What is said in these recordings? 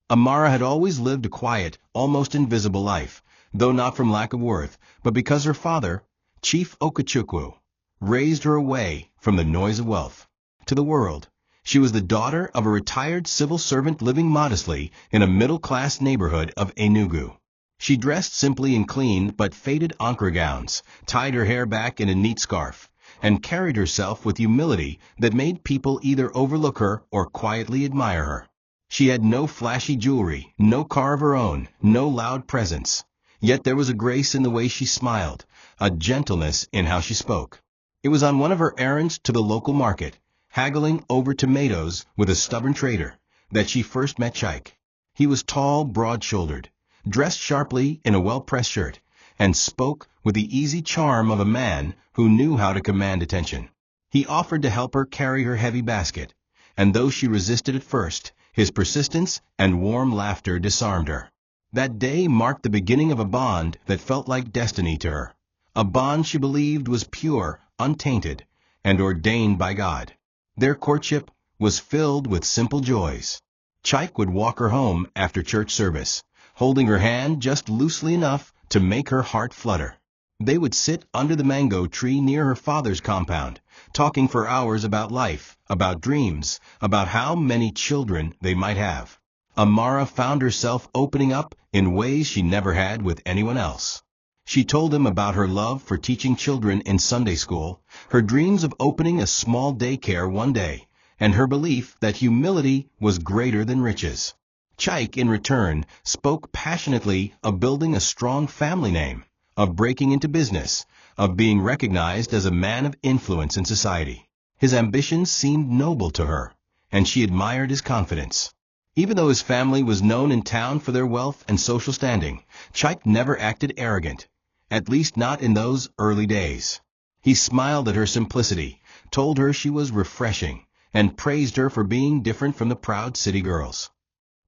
Amara had always lived a quiet, almost invisible life, though not from lack of worth, but because her father, Chief Okechukwu, raised her away from the noise of wealth. To the world, she was the daughter of a retired civil servant living modestly in a middle-class neighborhood of Enugu. She dressed simply in clean but faded Ankara gowns, tied her hair back in a neat scarf, and carried herself with humility that made people either overlook her or quietly admire her. She had no flashy jewelry, no car of her own, no loud presence. Yet there was a grace in the way she smiled, a gentleness in how she spoke. It was on one of her errands to the local market, haggling over tomatoes with a stubborn trader, that she first met Chike. He was tall, broad-shouldered, dressed sharply in a well-pressed shirt, and spoke with the easy charm of a man who knew how to command attention. He offered to help her carry her heavy basket, and though she resisted at first, his persistence and warm laughter disarmed her. That day marked the beginning of a bond that felt like destiny to her, a bond she believed was pure, untainted, and ordained by God. Their courtship was filled with simple joys. Chike would walk her home after church service, holding her hand just loosely enough to make her heart flutter. They would sit under the mango tree near her father's compound, talking for hours about life, about dreams, about how many children they might have. Amara found herself opening up in ways she never had with anyone else. She told him about her love for teaching children in Sunday school, her dreams of opening a small daycare one day, and her belief that humility was greater than riches. Chike, in return, spoke passionately of building a strong family name, of breaking into business, of being recognized as a man of influence in society. His ambitions seemed noble to her, and she admired his confidence. Even though his family was known in town for their wealth and social standing, Chike never acted arrogant, at least not in those early days. He smiled at her simplicity, told her she was refreshing, and praised her for being different from the proud city girls.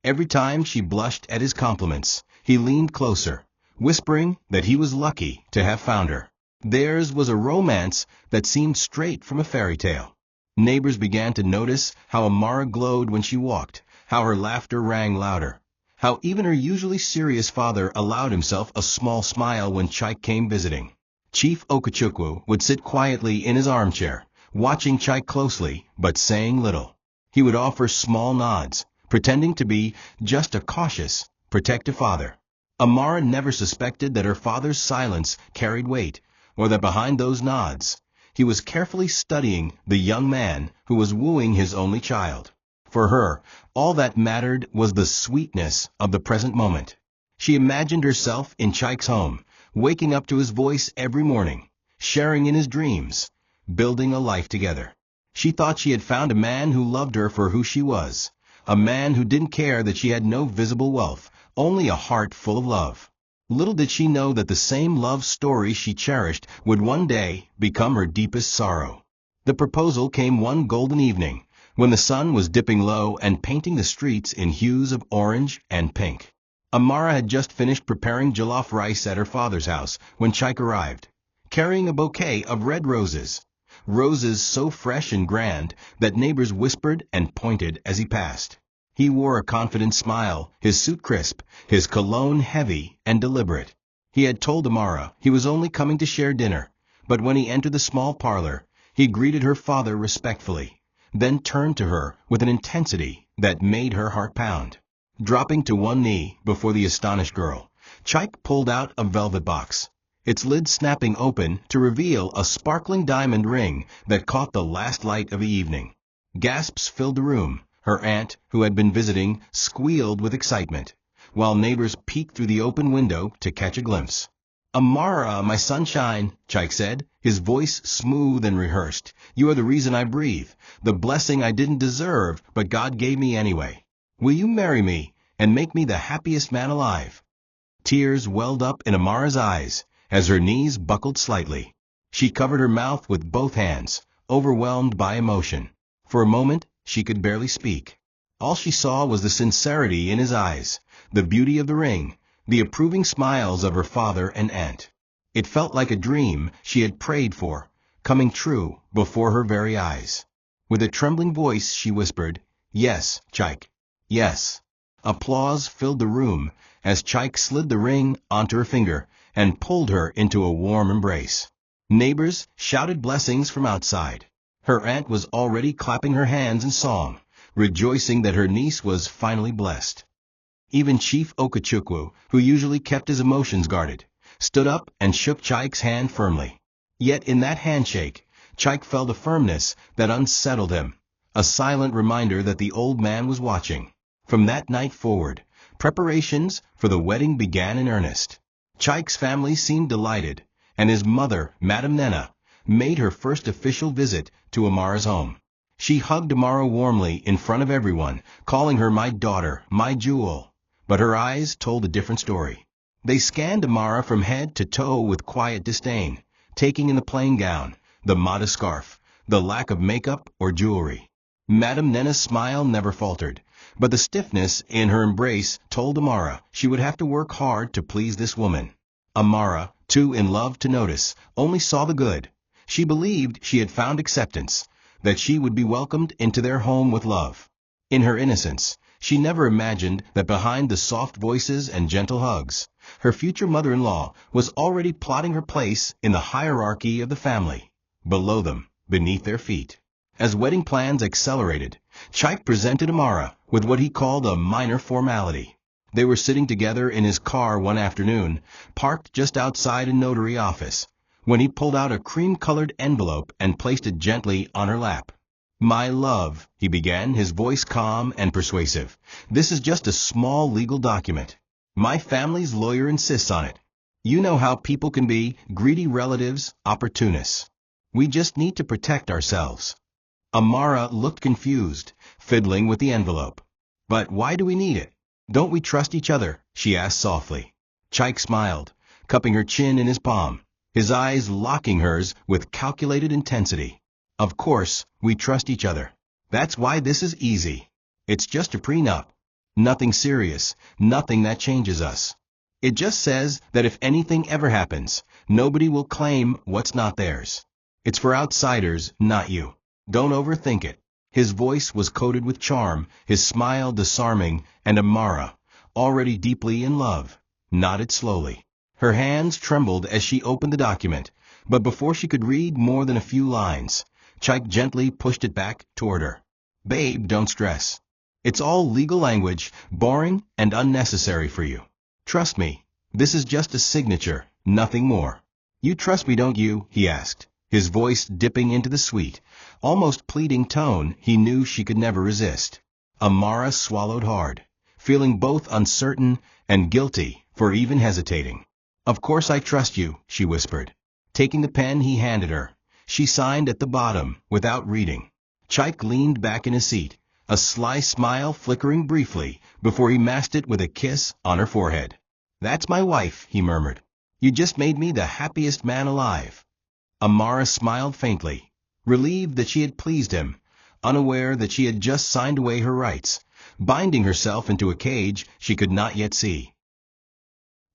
Every time she blushed at his compliments, he leaned closer, whispering that he was lucky to have found her. Theirs was a romance that seemed straight from a fairy tale. Neighbors began to notice how Amara glowed when she walked, how her laughter rang louder, how even her usually serious father allowed himself a small smile when Chike came visiting. Chief Okechukwu would sit quietly in his armchair, watching Chike closely, but saying little. He would offer small nods, pretending to be just a cautious, protective father. Amara never suspected that her father's silence carried weight, or that behind those nods, he was carefully studying the young man who was wooing his only child. For her, all that mattered was the sweetness of the present moment. She imagined herself in Chike's home, waking up to his voice every morning, sharing in his dreams, building a life together. She thought she had found a man who loved her for who she was, a man who didn't care that she had no visible wealth, only a heart full of love. Little did she know that the same love story she cherished would one day become her deepest sorrow. The proposal came one golden evening, when the sun was dipping low and painting the streets in hues of orange and pink. Amara had just finished preparing jollof rice at her father's house when Chike arrived, carrying a bouquet of red roses, roses so fresh and grand that neighbors whispered and pointed as he passed. He wore a confident smile, his suit crisp, his cologne heavy and deliberate. He had told Amara he was only coming to share dinner, but when he entered the small parlor, he greeted her father respectfully, then turned to her with an intensity that made her heart pound. Dropping to one knee before the astonished girl, Chike pulled out a velvet box, its lid snapping open to reveal a sparkling diamond ring that caught the last light of the evening. Gasps filled the room. Her aunt, who had been visiting, squealed with excitement, while neighbors peeked through the open window to catch a glimpse. "Amara, my sunshine," Chike said, his voice smooth and rehearsed. "You are the reason I breathe, the blessing I didn't deserve, but God gave me anyway. Will you marry me and make me the happiest man alive?" Tears welled up in Amara's eyes as her knees buckled slightly. She covered her mouth with both hands, overwhelmed by emotion. For a moment, she could barely speak. All she saw was the sincerity in his eyes, the beauty of the ring, the approving smiles of her father and aunt. It felt like a dream she had prayed for, coming true before her very eyes. With a trembling voice she whispered, "Yes, Chike, yes." Applause filled the room as Chaik slid the ring onto her finger and pulled her into a warm embrace. Neighbors shouted blessings from outside. Her aunt was already clapping her hands in song, rejoicing that her niece was finally blessed. Even Chief Okechukwu, who usually kept his emotions guarded, stood up and shook Chaik's hand firmly. Yet in that handshake, Chaik felt a firmness that unsettled him, a silent reminder that the old man was watching. From that night forward, preparations for the wedding began in earnest. Chaik's family seemed delighted, and his mother, Madame Nena, made her first official visit to Amara's home. She hugged Amara warmly in front of everyone, calling her my daughter, my jewel. But her eyes told a different story. They scanned Amara from head to toe with quiet disdain, taking in the plain gown, the modest scarf, the lack of makeup or jewelry. Madame Nena's smile never faltered, but the stiffness in her embrace told Amara she would have to work hard to please this woman. Amara, too in love to notice, only saw the good. She believed she had found acceptance, that she would be welcomed into their home with love. In her innocence, she never imagined that behind the soft voices and gentle hugs, her future mother-in-law was already plotting her place in the hierarchy of the family, below them, beneath their feet. As wedding plans accelerated, Chaik presented Amara with what he called a minor formality. They were sitting together in his car one afternoon, parked just outside a notary office, when he pulled out a cream-colored envelope and placed it gently on her lap. "My love," he began, his voice calm and persuasive, "this is just a small legal document. My family's lawyer insists on it. You know how people can be, greedy relatives, opportunists. We just need to protect ourselves." Amara looked confused, fiddling with the envelope. "But why do we need it? Don't we trust each other?" she asked softly. Chaik smiled, cupping her chin in his palm, his eyes locking hers with calculated intensity. "Of course, we trust each other. That's why this is easy. It's just a prenup. Nothing serious, nothing that changes us. It just says that if anything ever happens, nobody will claim what's not theirs. It's for outsiders, not you. Don't overthink it." His voice was coated with charm, his smile disarming, and Amara, already deeply in love, nodded slowly. Her hands trembled as she opened the document, but before she could read more than a few lines, Chaik gently pushed it back toward her. "Babe, don't stress. It's all legal language, boring and unnecessary for you. Trust me, this is just a signature, nothing more. You trust me, don't you?" he asked, his voice dipping into the sweet, almost pleading tone he knew she could never resist. Amara swallowed hard, feeling both uncertain and guilty for even hesitating. "Of course I trust you," she whispered. Taking the pen he handed her, she signed at the bottom without reading. Chaik leaned back in his seat, a sly smile flickering briefly before he masked it with a kiss on her forehead. "That's my wife," he murmured. "You just made me the happiest man alive." Amara smiled faintly, relieved that she had pleased him, unaware that she had just signed away her rights, binding herself into a cage she could not yet see.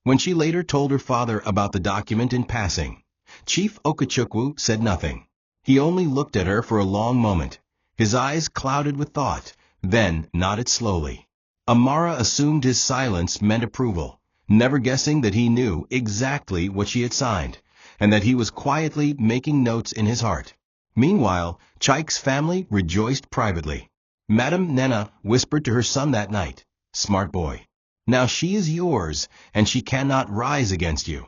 When she later told her father about the document in passing, Chief Okechukwu said nothing. He only looked at her for a long moment, his eyes clouded with thought, then nodded slowly. Amara assumed his silence meant approval, never guessing that he knew exactly what she had signed, and that he was quietly making notes in his heart. Meanwhile, Chaik's family rejoiced privately. Madame Nena whispered to her son that night, "Smart boy. Now she is yours, and she cannot rise against you."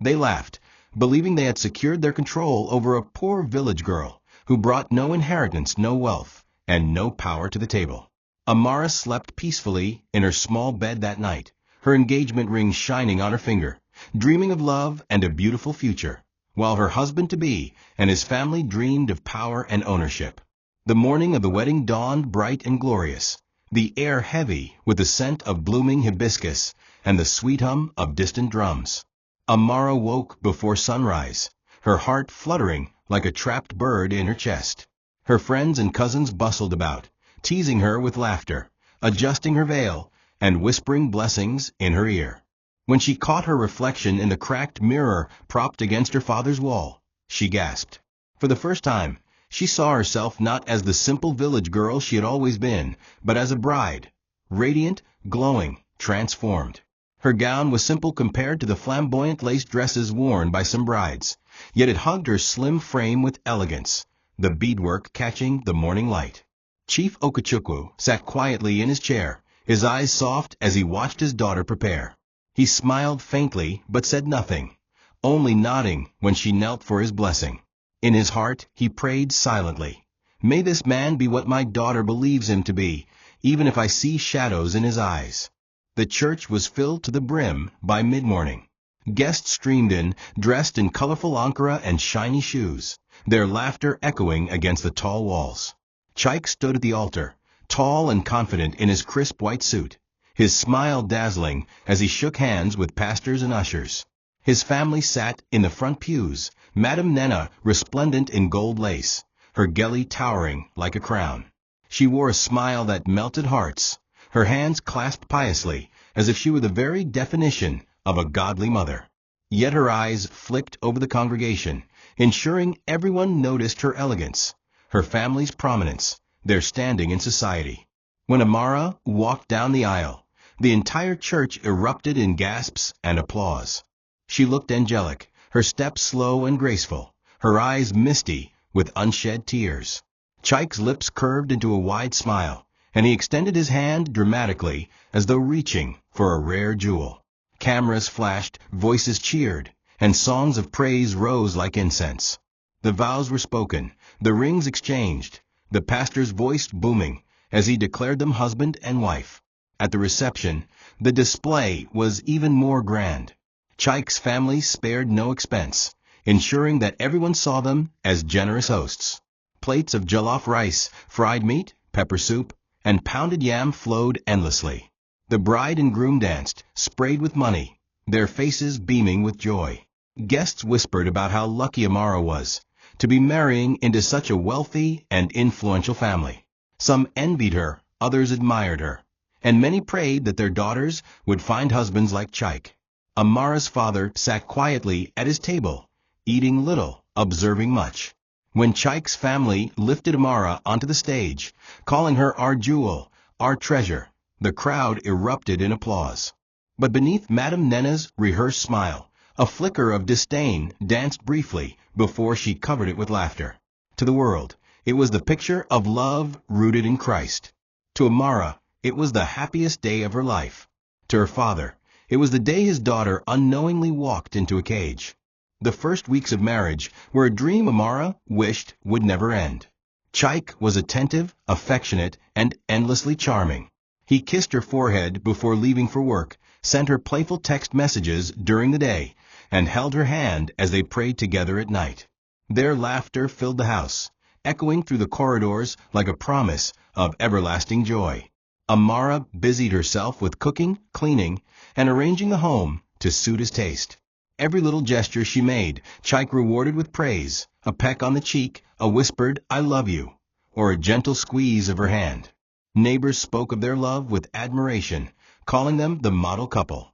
They laughed, believing they had secured their control over a poor village girl who brought no inheritance, no wealth, and no power to the table. Amara slept peacefully in her small bed that night, her engagement ring shining on her finger, dreaming of love and a beautiful future, while her husband-to-be and his family dreamed of power and ownership. The morning of the wedding dawned bright and glorious, the air heavy with the scent of blooming hibiscus and the sweet hum of distant drums. Amara woke before sunrise, her heart fluttering like a trapped bird in her chest. Her friends and cousins bustled about, teasing her with laughter, adjusting her veil, and whispering blessings in her ear. When she caught her reflection in the cracked mirror propped against her father's wall, she gasped. For the first time, she saw herself not as the simple village girl she had always been, but as a bride, radiant, glowing, transformed. Her gown was simple compared to the flamboyant lace dresses worn by some brides, yet it hugged her slim frame with elegance, the beadwork catching the morning light. Chief Okechukwu sat quietly in his chair, his eyes soft as he watched his daughter prepare. He smiled faintly but said nothing, only nodding when she knelt for his blessing. In his heart he prayed silently, "May this man be what my daughter believes him to be, even if I see shadows in his eyes." The church was filled to the brim by mid-morning. Guests streamed in, dressed in colorful ankara and shiny shoes, their laughter echoing against the tall walls. Chaik stood at the altar, tall and confident in his crisp white suit, his smile dazzling as he shook hands with pastors and ushers. His family sat in the front pews, Madame Nena resplendent in gold lace, her geli towering like a crown. She wore a smile that melted hearts, her hands clasped piously, as if she were the very definition of a godly mother. Yet her eyes flicked over the congregation, ensuring everyone noticed her elegance, her family's prominence, their standing in society. When Amara walked down the aisle, the entire church erupted in gasps and applause. She looked angelic, her steps slow and graceful, her eyes misty with unshed tears. Chaik's lips curved into a wide smile, and he extended his hand dramatically as though reaching for a rare jewel. Cameras flashed, voices cheered, and songs of praise rose like incense. The vows were spoken, the rings exchanged, the pastor's voice booming as he declared them husband and wife. At the reception, the display was even more grand. Chaik's family spared no expense, ensuring that everyone saw them as generous hosts. Plates of jollof rice, fried meat, pepper soup, and pounded yam flowed endlessly. The bride and groom danced, sprayed with money, their faces beaming with joy. Guests whispered about how lucky Amara was to be marrying into such a wealthy and influential family. Some envied her, others admired her, and many prayed that their daughters would find husbands like Chaik. Amara's father sat quietly at his table, eating little, observing much. When Chaik's family lifted Amara onto the stage, calling her our jewel, our treasure, the crowd erupted in applause. But beneath Madame Nena's rehearsed smile, a flicker of disdain danced briefly before she covered it with laughter. To the world, it was the picture of love rooted in Christ. To Amara, it was the happiest day of her life. To her father, it was the day his daughter unknowingly walked into a cage. The first weeks of marriage were a dream Amara wished would never end. Chaik was attentive, affectionate, and endlessly charming. He kissed her forehead before leaving for work, sent her playful text messages during the day, and held her hand as they prayed together at night. Their laughter filled the house, echoing through the corridors like a promise of everlasting joy. Amara busied herself with cooking, cleaning, and arranging the home to suit his taste. Every little gesture she made, Chaik rewarded with praise, a peck on the cheek, a whispered "I love you," or a gentle squeeze of her hand. Neighbors spoke of their love with admiration, calling them the model couple.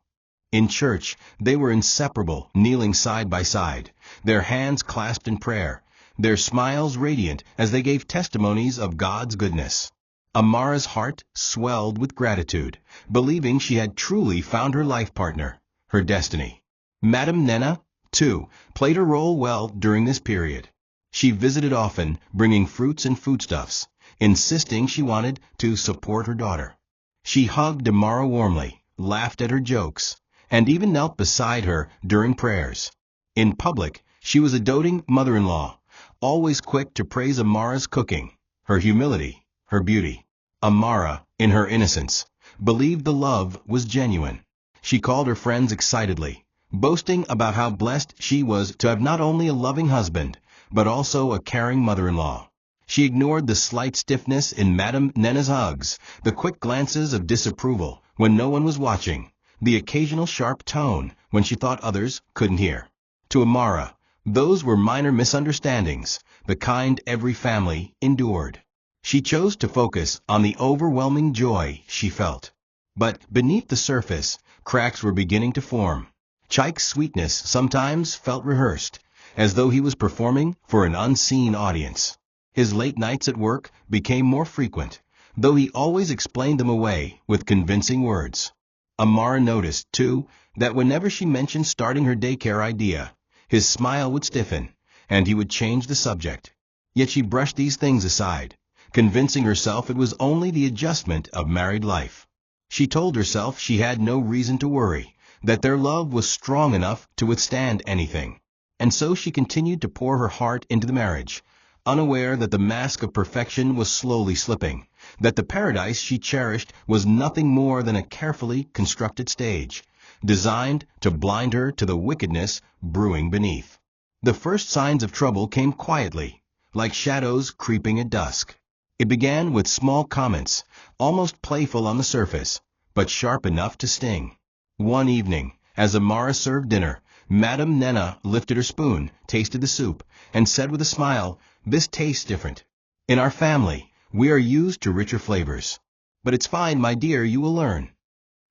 In church, they were inseparable, kneeling side by side, their hands clasped in prayer, their smiles radiant as they gave testimonies of God's goodness. Amara's heart swelled with gratitude, believing she had truly found her life partner, her destiny. Madame Nena, too, played her role well during this period. She visited often, bringing fruits and foodstuffs, insisting she wanted to support her daughter. She hugged Amara warmly, laughed at her jokes, and even knelt beside her during prayers. In public, she was a doting mother-in-law, always quick to praise Amara's cooking, her humility, her beauty. Amara, in her innocence, believed the love was genuine. She called her friends excitedly, boasting about how blessed she was to have not only a loving husband, but also a caring mother-in-law. She ignored the slight stiffness in Madame Nena's hugs, the quick glances of disapproval when no one was watching, the occasional sharp tone when she thought others couldn't hear. To Amara, those were minor misunderstandings, the kind every family endured. She chose to focus on the overwhelming joy she felt. But beneath the surface, cracks were beginning to form. Chaik's sweetness sometimes felt rehearsed, as though he was performing for an unseen audience. His late nights at work became more frequent, though he always explained them away with convincing words. Amara noticed, too, that whenever she mentioned starting her daycare idea, his smile would stiffen, and he would change the subject. Yet she brushed these things aside, convincing herself it was only the adjustment of married life. She told herself she had no reason to worry, that their love was strong enough to withstand anything. And so she continued to pour her heart into the marriage, unaware that the mask of perfection was slowly slipping, that the paradise she cherished was nothing more than a carefully constructed stage, designed to blind her to the wickedness brewing beneath. The first signs of trouble came quietly, like shadows creeping at dusk. It began with small comments, almost playful on the surface, but sharp enough to sting. One evening, as Amara served dinner, Madame Nena lifted her spoon, tasted the soup, and said with a smile, "This tastes different. In our family, we are used to richer flavors. But it's fine, my dear, you will learn."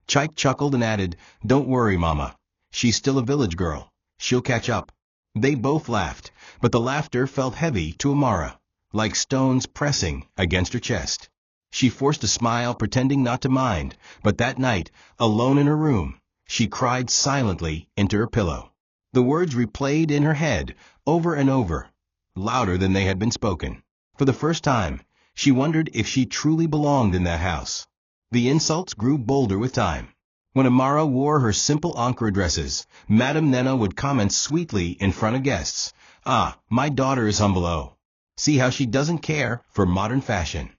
Chike chuckled and added, "Don't worry, Mama. She's still a village girl. She'll catch up." They both laughed, but the laughter felt heavy to Amara, like stones pressing against her chest. She forced a smile, pretending not to mind, but that night, alone in her room, she cried silently into her pillow. The words replayed in her head over and over, louder than they had been spoken. For the first time, she wondered if she truly belonged in that house. The insults grew bolder with time. When Amara wore her simple Ankara dresses, Madame Nena would comment sweetly in front of guests, "Ah, my daughter is humble, oh. See how she doesn't care for modern fashion."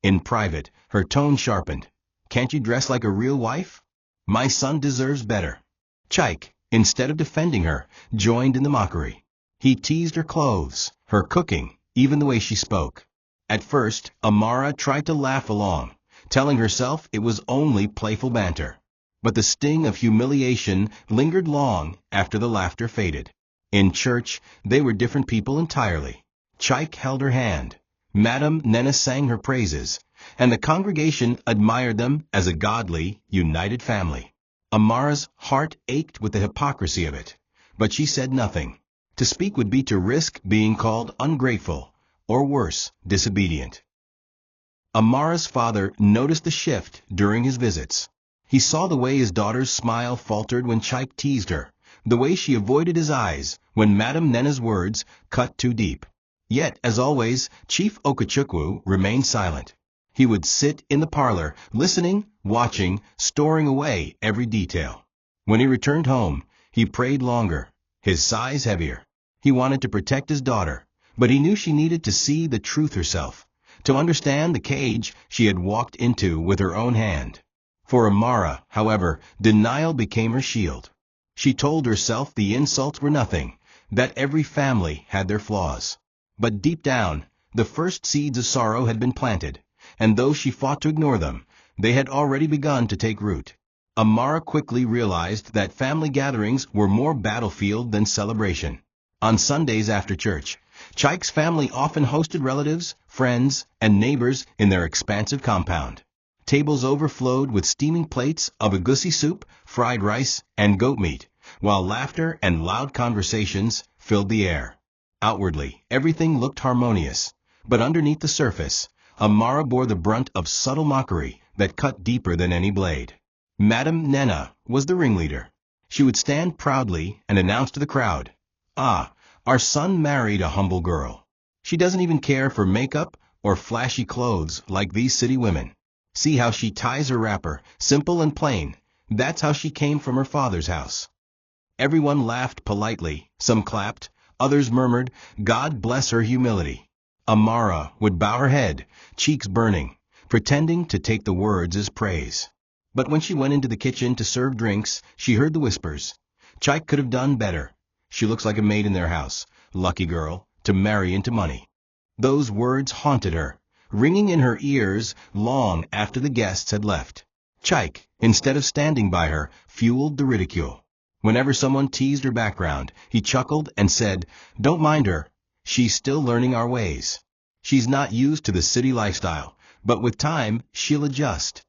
In private, her tone sharpened. "Can't you dress like a real wife? My son deserves better." Chike, instead of defending her, joined in the mockery. He teased her clothes, her cooking, even the way she spoke. At first, Amara tried to laugh along, telling herself it was only playful banter. But the sting of humiliation lingered long after the laughter faded. In church, they were different people entirely. Chike held her hand, Madame Nena sang her praises, and the congregation admired them as a godly, united family. Amara's heart ached with the hypocrisy of it, but she said nothing. To speak would be to risk being called ungrateful, or worse, disobedient. Amara's father noticed the shift during his visits. He saw the way his daughter's smile faltered when Chike teased her, the way she avoided his eyes when Madame Nena's words cut too deep. Yet, as always, Chief Okechukwu remained silent. He would sit in the parlor, listening, watching, storing away every detail. When he returned home, he prayed longer, his sighs heavier. He wanted to protect his daughter, but he knew she needed to see the truth herself, to understand the cage she had walked into with her own hand. For Amara, however, denial became her shield. She told herself the insults were nothing, that every family had their flaws. But deep down, the first seeds of sorrow had been planted, and though she fought to ignore them, they had already begun to take root. Amara quickly realized that family gatherings were more battlefield than celebration. On Sundays after church, Chike's family often hosted relatives, friends, and neighbors in their expansive compound. Tables overflowed with steaming plates of egusi soup, fried rice, and goat meat, while laughter and loud conversations filled the air. Outwardly, everything looked harmonious, but underneath the surface, Amara bore the brunt of subtle mockery that cut deeper than any blade. Madame Nena was the ringleader. She would stand proudly and announce to the crowd, "Ah, our son married a humble girl. She doesn't even care for makeup or flashy clothes like these city women. See how she ties her wrapper, simple and plain. That's how she came from her father's house." Everyone laughed politely, some clapped, others murmured, "God bless her humility." Amara would bow her head, cheeks burning, pretending to take the words as praise. But when she went into the kitchen to serve drinks, she heard the whispers. "Chike could have done better. She looks like a maid in their house. Lucky girl, to marry into money." Those words haunted her, ringing in her ears long after the guests had left. Chike, instead of standing by her, fueled the ridicule. Whenever someone teased her background, he chuckled and said, "Don't mind her. She's still learning our ways. She's not used to the city lifestyle, but with time, she'll adjust."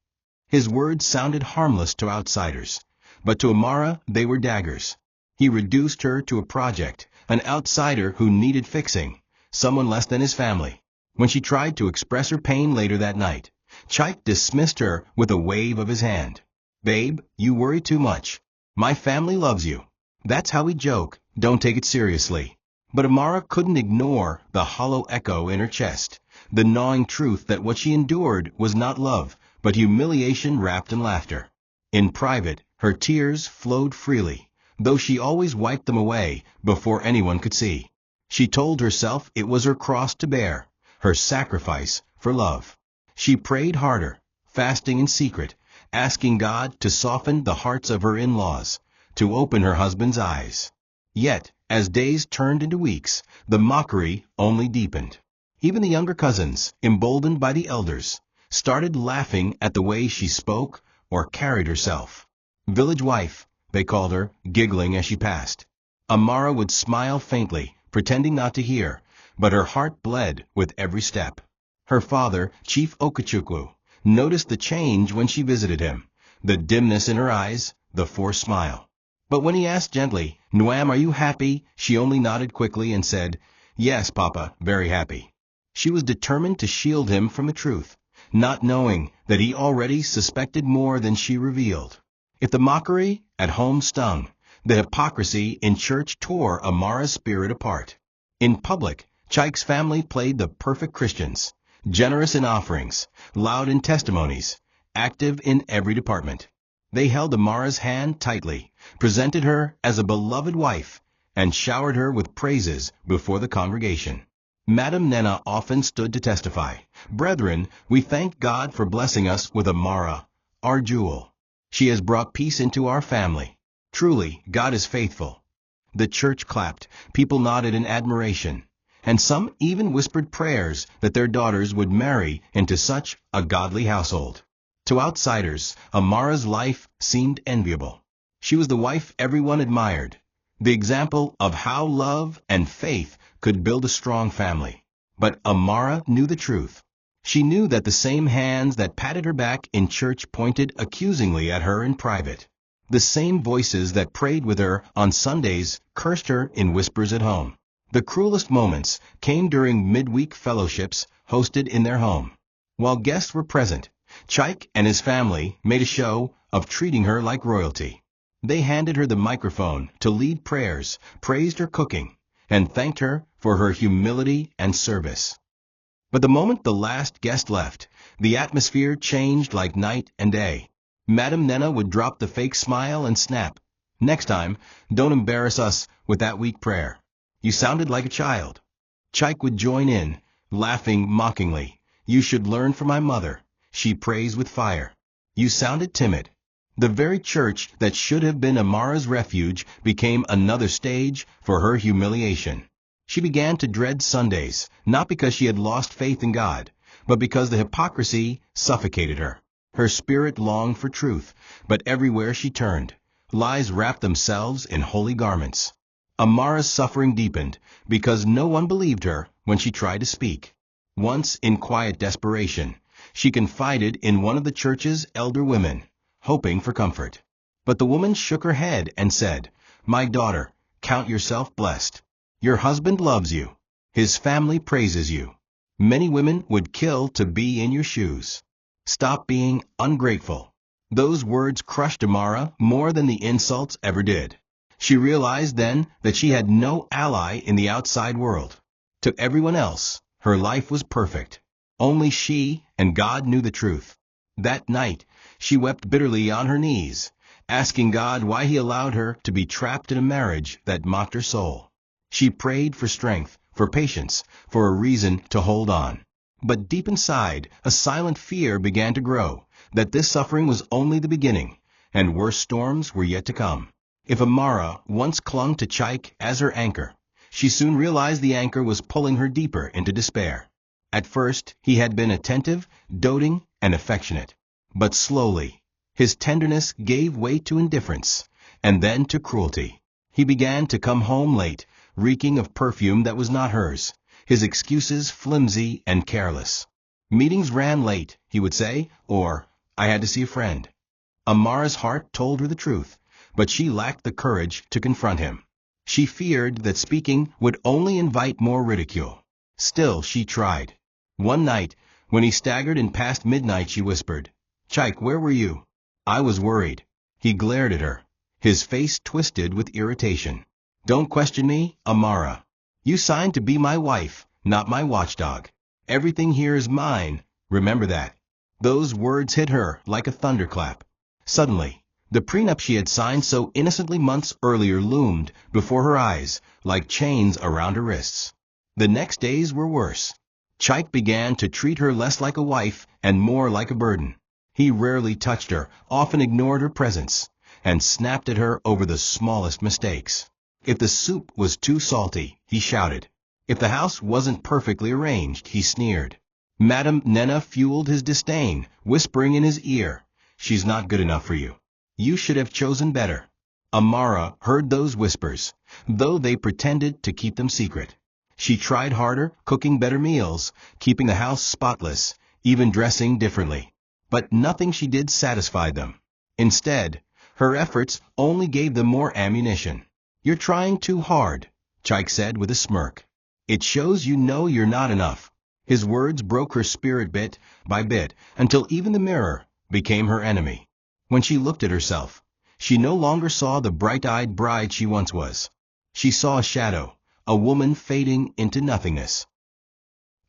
His words sounded harmless to outsiders, but to Amara they were daggers. He reduced her to a project, an outsider who needed fixing, someone less than his family. When she tried to express her pain later that night, Chike dismissed her with a wave of his hand. "Babe, you worry too much. My family loves you." That's how we joke, don't take it seriously. But Amara couldn't ignore the hollow echo in her chest, the gnawing truth that what she endured was not love, but humiliation wrapped in laughter. In private, her tears flowed freely, though she always wiped them away before anyone could see. She told herself it was her cross to bear, her sacrifice for love. She prayed harder, fasting in secret, asking God to soften the hearts of her in-laws, to open her husband's eyes. Yet, as days turned into weeks, the mockery only deepened. Even the younger cousins, emboldened by the elders, started laughing at the way she spoke or carried herself. "Village wife," they called her, giggling as she passed. Amara would smile faintly, pretending not to hear, but her heart bled with every step. Her father, Chief Okechukwu, noticed the change when she visited him, the dimness in her eyes, the forced smile. But when he asked gently, "Nwam, are you happy?" she only nodded quickly and said, "Yes, Papa, very happy." She was determined to shield him from the truth, not knowing that he already suspected more than she revealed. If the mockery at home stung, the hypocrisy in church tore Amara's spirit apart. In public, Chike's family played the perfect Christians, generous in offerings, loud in testimonies, active in every department. They held Amara's hand tightly, presented her as a beloved wife, and showered her with praises before the congregation. Madam Nena often stood to testify, "Brethren, we thank God for blessing us with Amara, our jewel. She has brought peace into our family. Truly, God is faithful." The church clapped, people nodded in admiration, and some even whispered prayers that their daughters would marry into such a godly household. To outsiders, Amara's life seemed enviable. She was the wife everyone admired, the example of how love and faith could build a strong family. But Amara knew the truth. She knew that the same hands that patted her back in church pointed accusingly at her in private. The same voices that prayed with her on Sundays cursed her in whispers at home. The cruelest moments came during midweek fellowships hosted in their home. While guests were present, Chike and his family made a show of treating her like royalty. They handed her the microphone to lead prayers, praised her cooking, and thanked her for her humility and service. But the moment the last guest left, the atmosphere changed like night and day. Madam Nena would drop the fake smile and snap, "Next time, don't embarrass us with that weak prayer. You sounded like a child." Chike would join in, laughing mockingly, "You should learn from my mother. She prays with fire. You sounded timid." The very church that should have been Amara's refuge became another stage for her humiliation. She began to dread Sundays, not because she had lost faith in God, but because the hypocrisy suffocated her. Her spirit longed for truth, but everywhere she turned, lies wrapped themselves in holy garments. Amara's suffering deepened because no one believed her when she tried to speak. Once, in quiet desperation, she confided in one of the church's elder women, hoping for comfort. But the woman shook her head and said, "My daughter, count yourself blessed. Your husband loves you. His family praises you. Many women would kill to be in your shoes. Stop being ungrateful." Those words crushed Amara more than the insults ever did. She realized then that she had no ally in the outside world. To everyone else, her life was perfect. Only she and God knew the truth. That night, she wept bitterly on her knees, asking God why he allowed her to be trapped in a marriage that mocked her soul. She prayed for strength, for patience, for a reason to hold on. But deep inside, a silent fear began to grow, that this suffering was only the beginning, and worse storms were yet to come. If Amara once clung to Chike as her anchor, she soon realized the anchor was pulling her deeper into despair. At first, he had been attentive, doting, and affectionate. But slowly, his tenderness gave way to indifference, and then to cruelty. He began to come home late, reeking of perfume that was not hers, his excuses flimsy and careless. "Meetings ran late," he would say, or, "I had to see a friend." Amara's heart told her the truth, but she lacked the courage to confront him. She feared that speaking would only invite more ridicule. Still, she tried. One night, When he staggered and past midnight, she whispered, "Chike, where were you?" I was worried. He glared at her, his face twisted with irritation. "Don't question me, Amara. You signed to be my wife, not my watchdog. Everything here is mine, remember that." Those words hit her like a thunderclap. Suddenly, the prenup she had signed so innocently months earlier loomed before her eyes like chains around her wrists. The next days were worse. Chike began to treat her less like a wife and more like a burden. He rarely touched her, often ignored her presence, and snapped at her over the smallest mistakes. If the soup was too salty, he shouted. If the house wasn't perfectly arranged, he sneered. Madame Nena fueled his disdain, whispering in his ear, "She's not good enough for you. You should have chosen better." Amara heard those whispers, though they pretended to keep them secret. She tried harder, cooking better meals, keeping the house spotless, even dressing differently. But nothing she did satisfied them. Instead, her efforts only gave them more ammunition. "You're trying too hard," Chike said with a smirk. "It shows you know you're not enough." His words broke her spirit bit by bit until even the mirror became her enemy. When she looked at herself, she no longer saw the bright-eyed bride she once was. She saw a shadow, a woman fading into nothingness.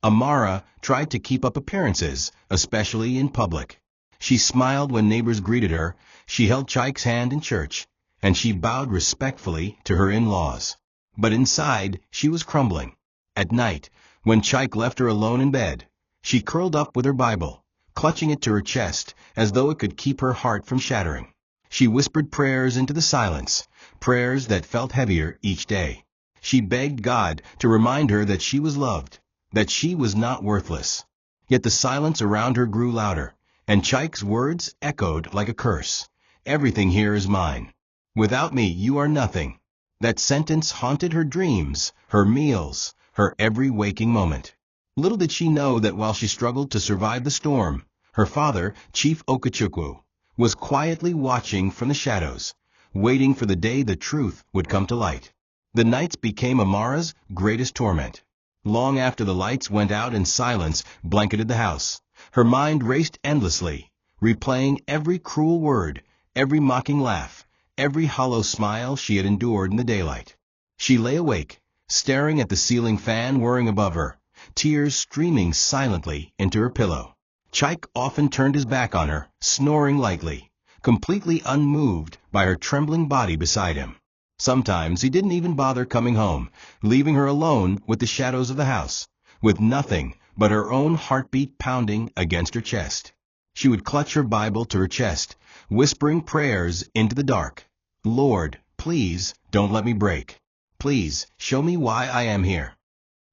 Amara tried to keep up appearances, especially in public. She smiled when neighbors greeted her, she held Chike's hand in church, and she bowed respectfully to her in-laws. But inside, she was crumbling. At night, when Chike left her alone in bed, she curled up with her Bible, clutching it to her chest as though it could keep her heart from shattering. She whispered prayers into the silence, prayers that felt heavier each day. She begged God to remind her that she was loved, that she was not worthless. Yet the silence around her grew louder, and Chike's words echoed like a curse. "Everything here is mine. Without me, you are nothing." That sentence haunted her dreams, her meals, her every waking moment. Little did she know that while she struggled to survive the storm, her father, Chief Okechukwu, was quietly watching from the shadows, waiting for the day the truth would come to light. The nights became Amara's greatest torment. Long after the lights went out and silence blanketed the house, her mind raced endlessly, replaying every cruel word, every mocking laugh, every hollow smile she had endured in the daylight. She lay awake, staring at the ceiling fan whirring above her, tears streaming silently into her pillow. Chike often turned his back on her, snoring lightly, completely unmoved by her trembling body beside him. Sometimes he didn't even bother coming home, leaving her alone with the shadows of the house, with nothing but her own heartbeat pounding against her chest. She would clutch her Bible to her chest, whispering prayers into the dark. "Lord, please don't let me break. Please show me why I am here."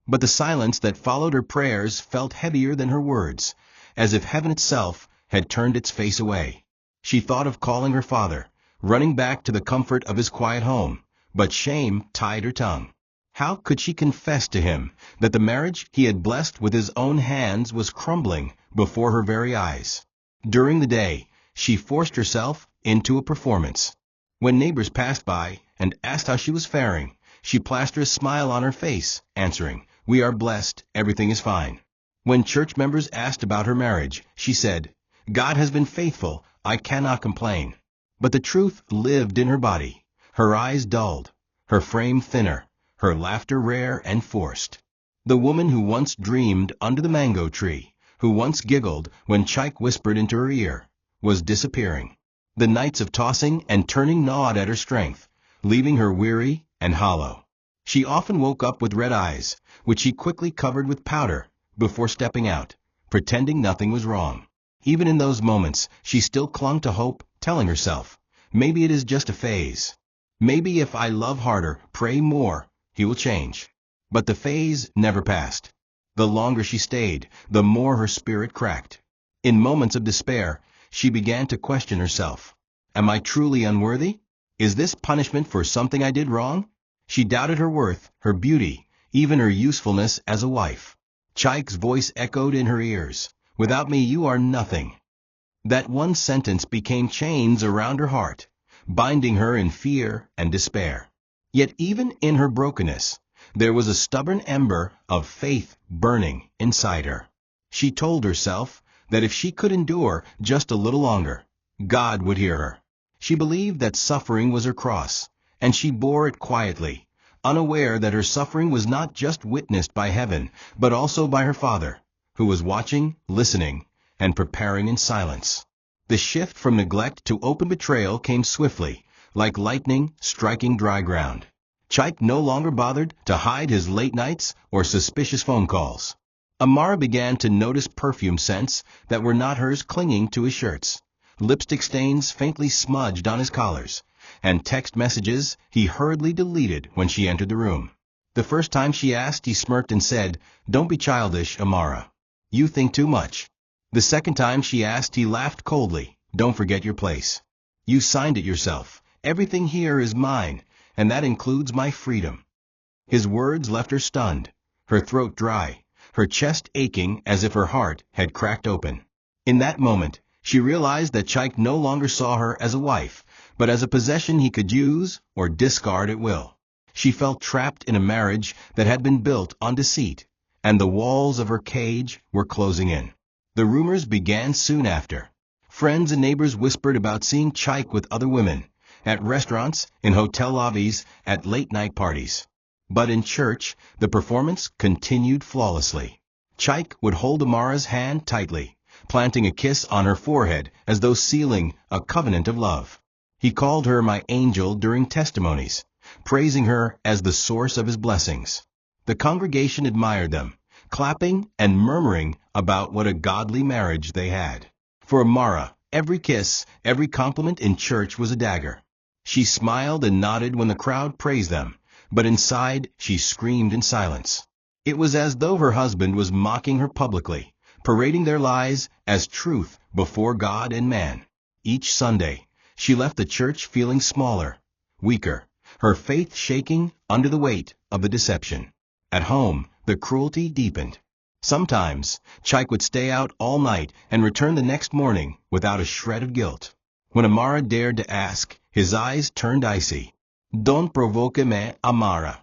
But the silence that followed her prayers felt heavier than her words, as if heaven itself had turned its face away. She thought of calling her father, running back to the comfort of his quiet home, but shame tied her tongue. How could she confess to him that the marriage he had blessed with his own hands was crumbling before her very eyes? During the day, she forced herself into a performance. When neighbors passed by and asked how she was faring, she plastered a smile on her face, answering, "We are blessed, everything is fine." When church members asked about her marriage, she said, "God has been faithful, I cannot complain." But the truth lived in her body, her eyes dulled, her frame thinner, her laughter rare and forced. The woman who once dreamed under the mango tree, who once giggled when Chike whispered into her ear, was disappearing. The nights of tossing and turning gnawed at her strength, leaving her weary and hollow. She often woke up with red eyes, which she quickly covered with powder before stepping out, pretending nothing was wrong. Even in those moments, she still clung to hope, telling herself, "Maybe it is just a phase. Maybe if I love harder, pray more, he will change." But the phase never passed. The longer she stayed, the more her spirit cracked. In moments of despair, she began to question herself. Am I truly unworthy? Is this punishment for something I did wrong? She doubted her worth, her beauty, even her usefulness as a wife. Chike's voice echoed in her ears. "Without me, you are nothing." That one sentence became chains around her heart, binding her in fear and despair. Yet even in her brokenness, there was a stubborn ember of faith burning inside her. She told herself that if she could endure just a little longer, God would hear her. She believed that suffering was her cross, and she bore it quietly, unaware that her suffering was not just witnessed by heaven, but also by her Father, who was watching, listening, and preparing in silence. The shift from neglect to open betrayal came swiftly, like lightning striking dry ground. Chaik no longer bothered to hide his late nights or suspicious phone calls. Amara began to notice perfume scents that were not hers clinging to his shirts, lipstick stains faintly smudged on his collars, and text messages he hurriedly deleted when she entered the room. The first time she asked, he smirked and said, "Don't be childish, Amara. You think too much." The second time she asked, he laughed coldly, "Don't forget your place. You signed it yourself. Everything here is mine, and that includes my freedom." His words left her stunned, her throat dry, her chest aching as if her heart had cracked open. In that moment, she realized that Chaik no longer saw her as a wife, but as a possession he could use or discard at will. She felt trapped in a marriage that had been built on deceit, and the walls of her cage were closing in. The rumors began soon after. Friends and neighbors whispered about seeing Chaik with other women, at restaurants, in hotel lobbies, at late-night parties. But in church, the performance continued flawlessly. Chaik would hold Amara's hand tightly, planting a kiss on her forehead as though sealing a covenant of love. He called her my angel during testimonies, praising her as the source of his blessings. The congregation admired them, clapping and murmuring about what a godly marriage they had. For Amara, every kiss, every compliment in church was a dagger. She smiled and nodded when the crowd praised them, but inside she screamed in silence. It was as though her husband was mocking her publicly, parading their lies as truth before God and man. Each Sunday, she left the church feeling smaller, weaker, her faith shaking under the weight of the deception. At home, the cruelty deepened. Sometimes, Chaik would stay out all night and return the next morning without a shred of guilt. When Amara dared to ask, his eyes turned icy. "Don't provoke me, Amara.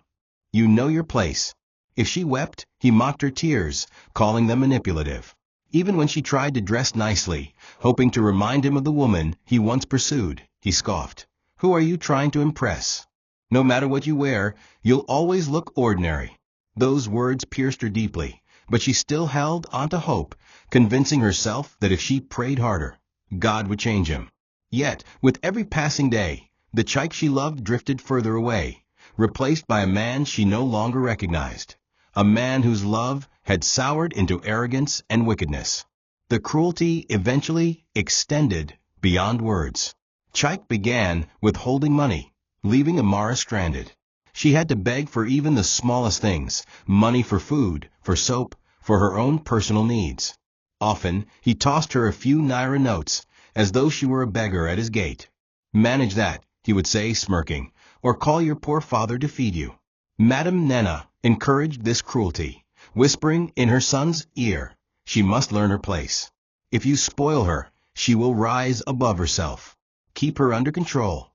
You know your place." If she wept, he mocked her tears, calling them manipulative. Even when she tried to dress nicely, hoping to remind him of the woman he once pursued, he scoffed. "Who are you trying to impress? No matter what you wear, you'll always look ordinary." Those words pierced her deeply, but she still held onto hope, convincing herself that if she prayed harder, God would change him. Yet, with every passing day, the Chaik she loved drifted further away, replaced by a man she no longer recognized, a man whose love had soured into arrogance and wickedness. The cruelty eventually extended beyond words. Chaik began withholding money, leaving Amara stranded. She had to beg for even the smallest things, money for food, for soap, for her own personal needs. Often, he tossed her a few naira notes, as though she were a beggar at his gate. "Manage that," he would say, smirking, "or call your poor father to feed you." Madame Nena encouraged this cruelty, whispering in her son's ear, "She must learn her place. If you spoil her, she will rise above herself. Keep her under control."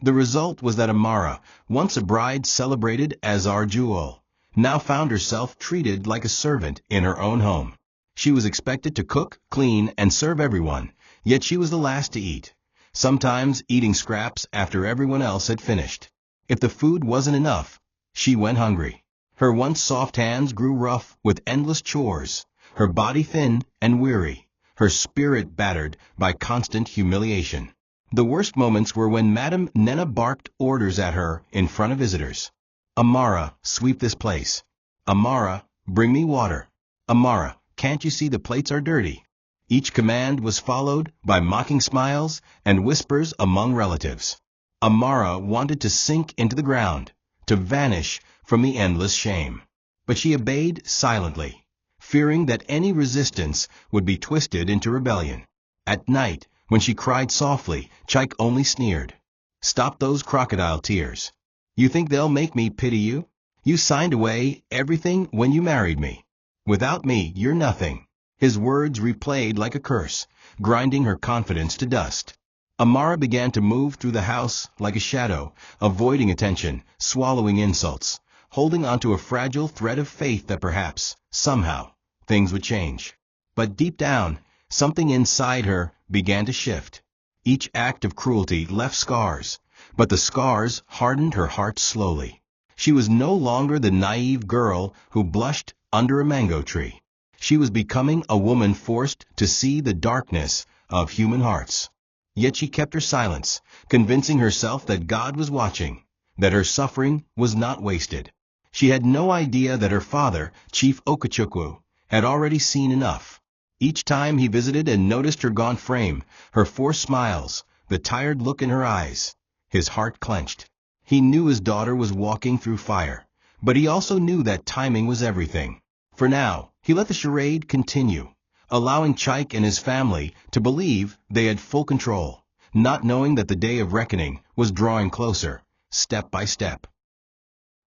The result was that Amara, once a bride celebrated as our jewel, now found herself treated like a servant in her own home. She was expected to cook, clean, and serve everyone, yet she was the last to eat, sometimes eating scraps after everyone else had finished. If the food wasn't enough, she went hungry. Her once soft hands grew rough with endless chores, her body thin and weary, her spirit battered by constant humiliation. The worst moments were when Madame Nena barked orders at her in front of visitors. "Amara, sweep this place. Amara, bring me water. Amara, can't you see the plates are dirty?" Each command was followed by mocking smiles and whispers among relatives. Amara wanted to sink into the ground, to vanish from the endless shame. But she obeyed silently, fearing that any resistance would be twisted into rebellion. At night, when she cried softly, Chaik only sneered. "Stop those crocodile tears. You think they'll make me pity you? You signed away everything when you married me. Without me, you're nothing." His words replayed like a curse, grinding her confidence to dust. Amara began to move through the house like a shadow, avoiding attention, swallowing insults, holding onto a fragile thread of faith that perhaps, somehow, things would change. But deep down, something inside her began to shift. Each act of cruelty left scars, but the scars hardened her heart slowly. She was no longer the naive girl who blushed under a mango tree. She was becoming a woman forced to see the darkness of human hearts. Yet she kept her silence, convincing herself that God was watching, that her suffering was not wasted. She had no idea that her father, Chief Okachukwu, had already seen enough. Each time he visited and noticed her gaunt frame, her forced smiles, the tired look in her eyes, his heart clenched. He knew his daughter was walking through fire, but he also knew that timing was everything. For now, he let the charade continue, allowing Chaik and his family to believe they had full control, not knowing that the day of reckoning was drawing closer, step by step.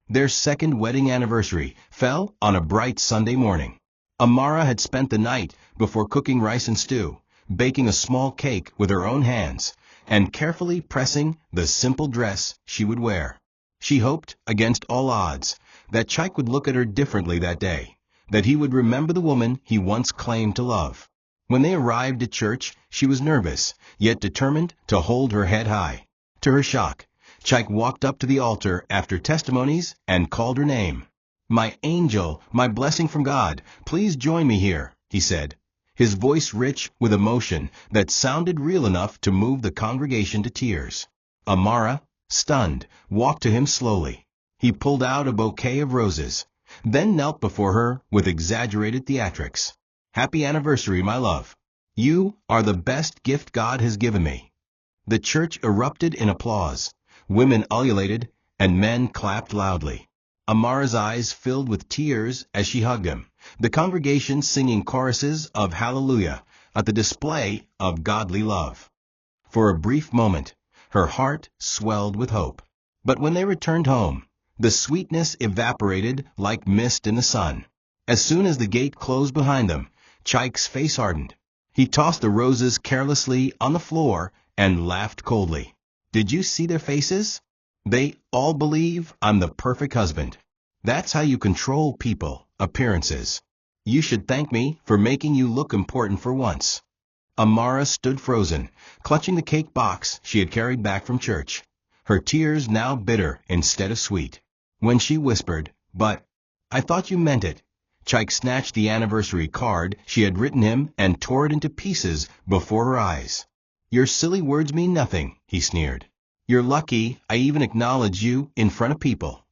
Their second wedding anniversary fell on a bright Sunday morning. Amara had spent the night before cooking rice and stew, baking a small cake with her own hands, and carefully pressing the simple dress she would wear. She hoped, against all odds, that Chaik would look at her differently that day, that he would remember the woman he once claimed to love. When they arrived at church, she was nervous, yet determined to hold her head high. To her shock, Chaik walked up to the altar after testimonies and called her name. "My angel, my blessing from God, please join me here," he said, his voice rich with emotion that sounded real enough to move the congregation to tears. Amara, stunned, walked to him slowly. He pulled out a bouquet of roses, then knelt before her with exaggerated theatrics. "Happy anniversary, my love. You are the best gift God has given me." The church erupted in applause. Women ululated, and men clapped loudly. Amara's eyes filled with tears as she hugged him, the congregation singing choruses of hallelujah at the display of godly love. For a brief moment, her heart swelled with hope. But when they returned home, the sweetness evaporated like mist in the sun. As soon as the gate closed behind them, Chaik's face hardened. He tossed the roses carelessly on the floor and laughed coldly. "Did you see their faces? They all believe I'm the perfect husband. That's how you control people, appearances. You should thank me for making you look important for once." Amara stood frozen, clutching the cake box she had carried back from church, her tears now bitter instead of sweet. When she whispered, "But I thought you meant it," Chaik snatched the anniversary card she had written him and tore it into pieces before her eyes. "Your silly words mean nothing," he sneered. "You're lucky I even acknowledge you in front of people."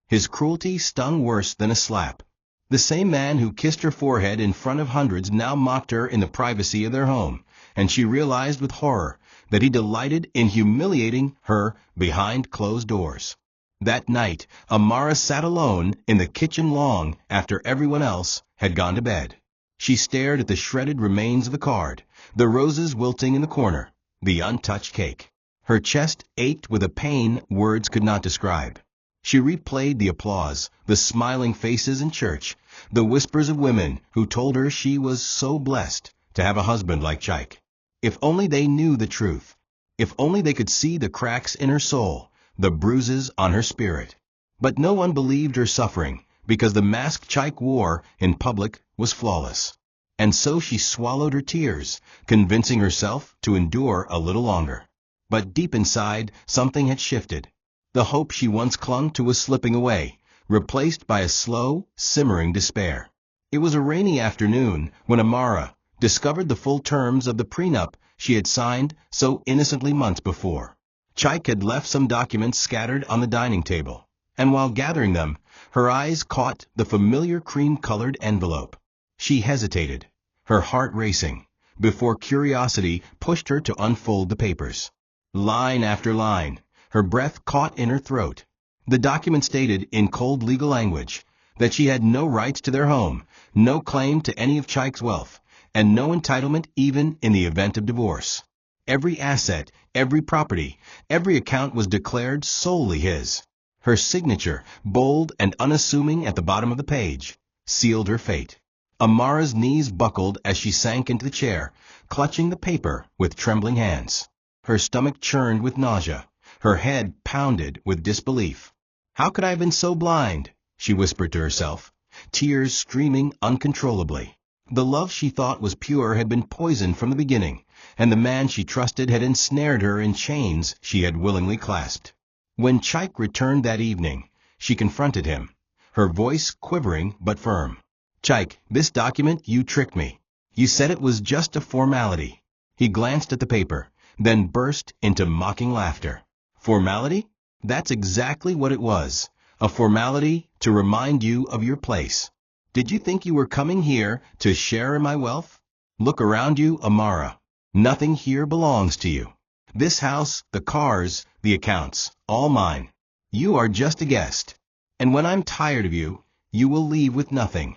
His cruelty stung worse than a slap. The same man who kissed her forehead in front of hundreds now mocked her in the privacy of their home, and she realized with horror that he delighted in humiliating her behind closed doors. That night, Amara sat alone in the kitchen long after everyone else had gone to bed. She stared at the shredded remains of the card, the roses wilting in the corner, the untouched cake. Her chest ached with a pain words could not describe. She replayed the applause, the smiling faces in church, the whispers of women who told her she was so blessed to have a husband like Chaik. If only they knew the truth. If only they could see the cracks in her soul, the bruises on her spirit. But no one believed her suffering, because the mask Chaik wore in public was flawless. And so she swallowed her tears, convincing herself to endure a little longer. But deep inside, something had shifted. The hope she once clung to was slipping away, replaced by a slow, simmering despair. It was a rainy afternoon when Amara discovered the full terms of the prenup she had signed so innocently months before. Chaik had left some documents scattered on the dining table, and while gathering them, her eyes caught the familiar cream-colored envelope. She hesitated, her heart racing, before curiosity pushed her to unfold the papers. Line after line, her breath caught in her throat. The document stated in cold legal language that she had no rights to their home, no claim to any of Chaik's wealth, and no entitlement even in the event of divorce. Every asset, every property, every account was declared solely his. Her signature, bold and unassuming at the bottom of the page, sealed her fate. Amara's knees buckled as she sank into the chair, clutching the paper with trembling hands. Her stomach churned with nausea. Her head pounded with disbelief. "How could I have been so blind?" she whispered to herself, tears streaming uncontrollably. The love she thought was pure had been poisoned from the beginning, and the man she trusted had ensnared her in chains she had willingly clasped. When Chaik returned that evening, she confronted him, her voice quivering but firm. "Chaik, this document, you tricked me. You said it was just a formality." He glanced at the paper, then burst into mocking laughter. "Formality? That's exactly what it was. A formality to remind you of your place. Did you think you were coming here to share in my wealth? Look around you, Amara. Nothing here belongs to you. This house, the cars, the accounts, all mine. You are just a guest. And when I'm tired of you, you will leave with nothing."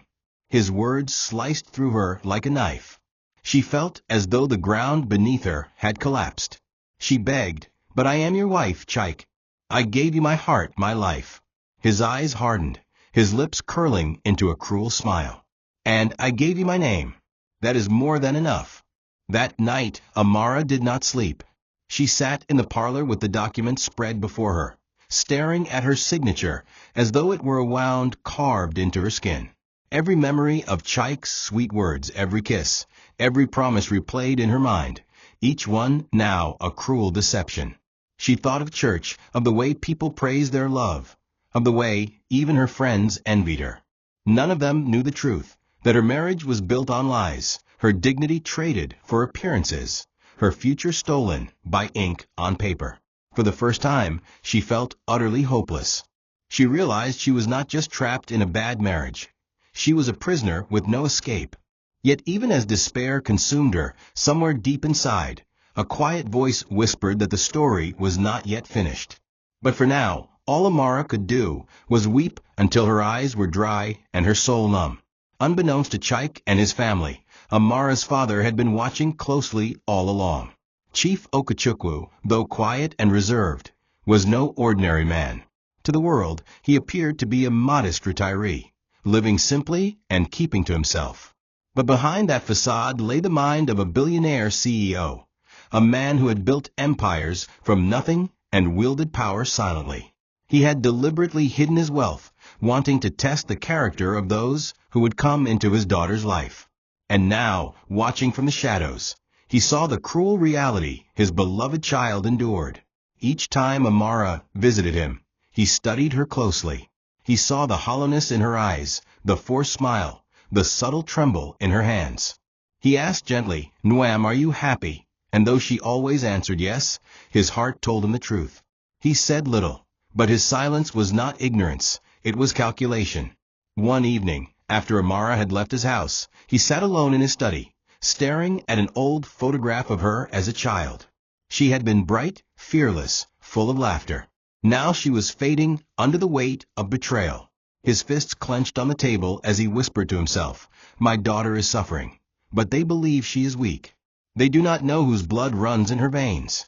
His words sliced through her like a knife. She felt as though the ground beneath her had collapsed. She begged, "But I am your wife, Chaik. I gave you my heart, my life." His eyes hardened, his lips curling into a cruel smile. "And I gave you my name. That is more than enough." That night, Amara did not sleep. She sat in the parlor with the document spread before her, staring at her signature as though it were a wound carved into her skin. Every memory of Chaik's sweet words, every kiss, every promise replayed in her mind, each one now a cruel deception. She thought of church, of the way people praised their love, of the way even her friends envied her. None of them knew the truth, that her marriage was built on lies, her dignity traded for appearances, her future stolen by ink on paper. For the first time, she felt utterly hopeless. She realized she was not just trapped in a bad marriage. She was a prisoner with no escape. Yet even as despair consumed her, somewhere deep inside, a quiet voice whispered that the story was not yet finished. But for now, all Amara could do was weep until her eyes were dry and her soul numb. Unbeknownst to Chaik and his family, Amara's father had been watching closely all along. Chief Okechukwu, though quiet and reserved, was no ordinary man. To the world, he appeared to be a modest retiree, living simply and keeping to himself. But behind that facade lay the mind of a billionaire CEO, a man who had built empires from nothing and wielded power silently. He had deliberately hidden his wealth, wanting to test the character of those who would come into his daughter's life. And now, watching from the shadows, he saw the cruel reality his beloved child endured. Each time Amara visited him, he studied her closely. He saw the hollowness in her eyes, the forced smile, the subtle tremble in her hands. He asked gently, "Nwam, are you happy?" And though she always answered yes, his heart told him the truth. He said little, but his silence was not ignorance, it was calculation. One evening, after Amara had left his house, he sat alone in his study, staring at an old photograph of her as a child. She had been bright, fearless, full of laughter. Now she was fading under the weight of betrayal. His fists clenched on the table as he whispered to himself, "My daughter is suffering, but they believe she is weak. They do not know whose blood runs in her veins."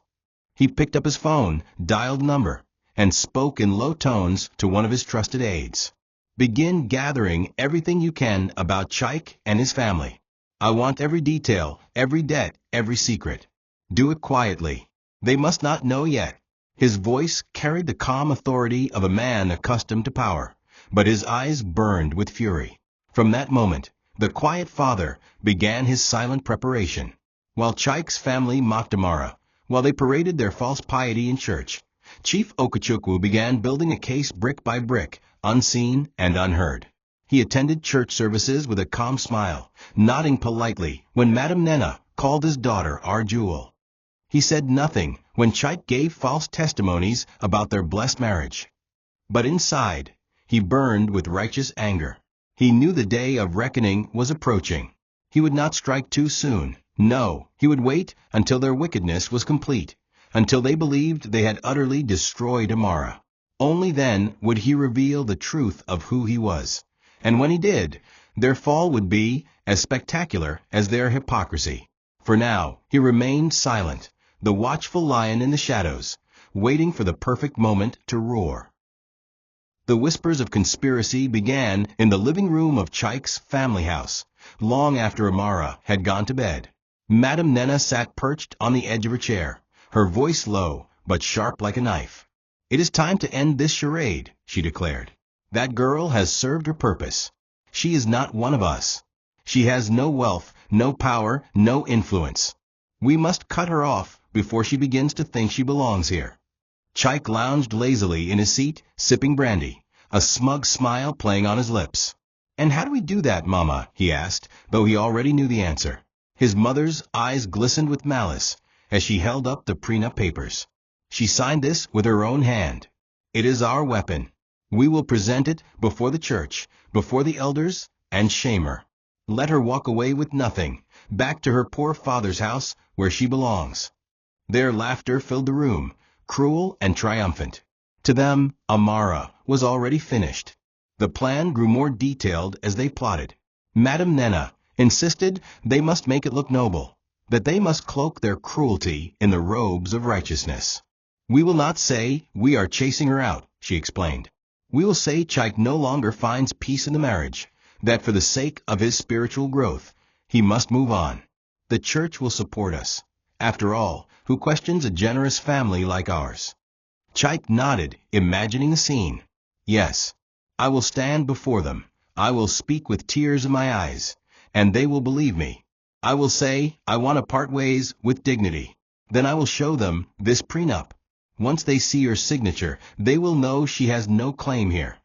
He picked up his phone, dialed a number, and spoke in low tones to one of his trusted aides. "Begin gathering everything you can about Chaik and his family. I want every detail, every debt, every secret. Do it quietly. They must not know yet." His voice carried the calm authority of a man accustomed to power, but his eyes burned with fury. From that moment, the quiet father began his silent preparation. While Chaik's family mocked Amara, while they paraded their false piety in church, Chief Okechukwu began building a case brick by brick, unseen and unheard. He attended church services with a calm smile, nodding politely when Madam Nena called his daughter our jewel. He said nothing when Chaik gave false testimonies about their blessed marriage. But inside, he burned with righteous anger. He knew the day of reckoning was approaching. He would not strike too soon. No, he would wait until their wickedness was complete, until they believed they had utterly destroyed Amara. Only then would he reveal the truth of who he was. And when he did, their fall would be as spectacular as their hypocrisy. For now, he remained silent, the watchful lion in the shadows, waiting for the perfect moment to roar. The whispers of conspiracy began in the living room of Chaik's family house, long after Amara had gone to bed. Madam Nena sat perched on the edge of her chair, her voice low but sharp like a knife. "It is time to end this charade," she declared. "That girl has served her purpose. She is not one of us. She has no wealth, no power, no influence. We must cut her off before she begins to think she belongs here. Chike lounged lazily in his seat, sipping brandy, a smug smile playing on his lips. "And how do we do that, Mama?" he asked, though he already knew the answer. His mother's eyes glistened with malice as she held up the prenup papers. "She signed this with her own hand. It is our weapon. We will present it before the church, before the elders, and shame her. Let her walk away with nothing, back to her poor father's house where she belongs." Their laughter filled the room, cruel and triumphant. To them, Amara was already finished. The plan grew more detailed as they plotted. Madame Nena insisted they must make it look noble, that they must cloak their cruelty in the robes of righteousness. "We will not say we are chasing her out," she explained. "We will say Chike no longer finds peace in the marriage, that for the sake of his spiritual growth, he must move on. The church will support us. After all, who questions a generous family like ours?" Chike nodded, imagining the scene. "Yes, I will stand before them. I will speak with tears in my eyes, and they will believe me. I will say I want to part ways with dignity. Then I will show them this prenup. Once they see her signature, they will know she has no claim here."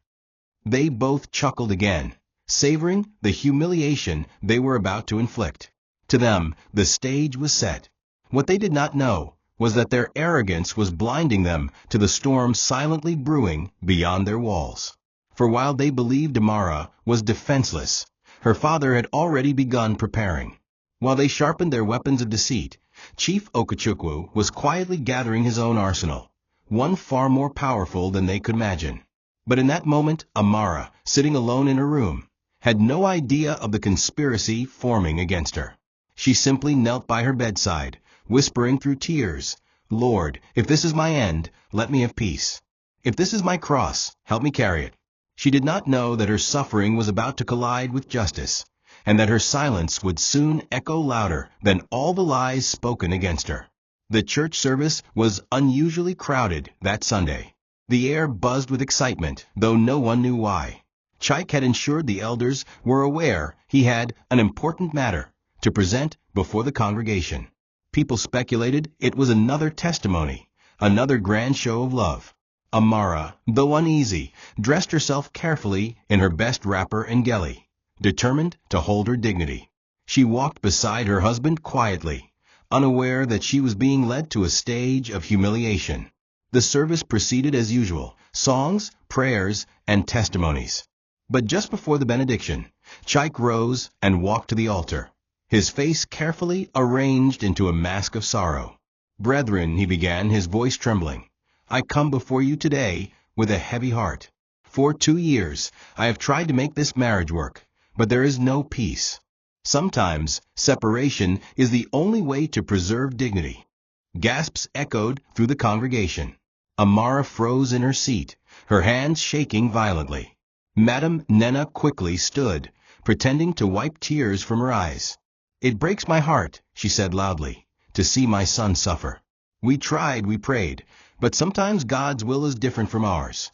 They both chuckled again, savoring the humiliation they were about to inflict. To them, the stage was set. What they did not know was that their arrogance was blinding them to the storm silently brewing beyond their walls. For while they believed Amara was defenseless, her father had already begun preparing. While they sharpened their weapons of deceit, Chief Okechukwu was quietly gathering his own arsenal, one far more powerful than they could imagine. But in that moment, Amara, sitting alone in her room, had no idea of the conspiracy forming against her. She simply knelt by her bedside, whispering through tears, "Lord, if this is my end, let me have peace. If this is my cross, help me carry it." She did not know that her suffering was about to collide with justice, and that her silence would soon echo louder than all the lies spoken against her. The church service was unusually crowded that Sunday. The air buzzed with excitement, though no one knew why. Chike had ensured the elders were aware he had an important matter to present before the congregation. People speculated it was another testimony, another grand show of love. Amara, though uneasy, dressed herself carefully in her best wrapper and geli, determined to hold her dignity. She walked beside her husband quietly, unaware that she was being led to a stage of humiliation. The service proceeded as usual, songs, prayers, and testimonies. But just before the benediction, Chike rose and walked to the altar, his face carefully arranged into a mask of sorrow. "Brethren," he began, his voice trembling, "I come before you today with a heavy heart. For 2 years, I have tried to make this marriage work, but there is no peace. Sometimes, separation is the only way to preserve dignity." Gasps echoed through the congregation. Amara froze in her seat, her hands shaking violently. Madame Nena quickly stood, pretending to wipe tears from her eyes. "It breaks my heart," she said loudly, "to see my son suffer. We tried, we prayed, but sometimes God's will is different from ours."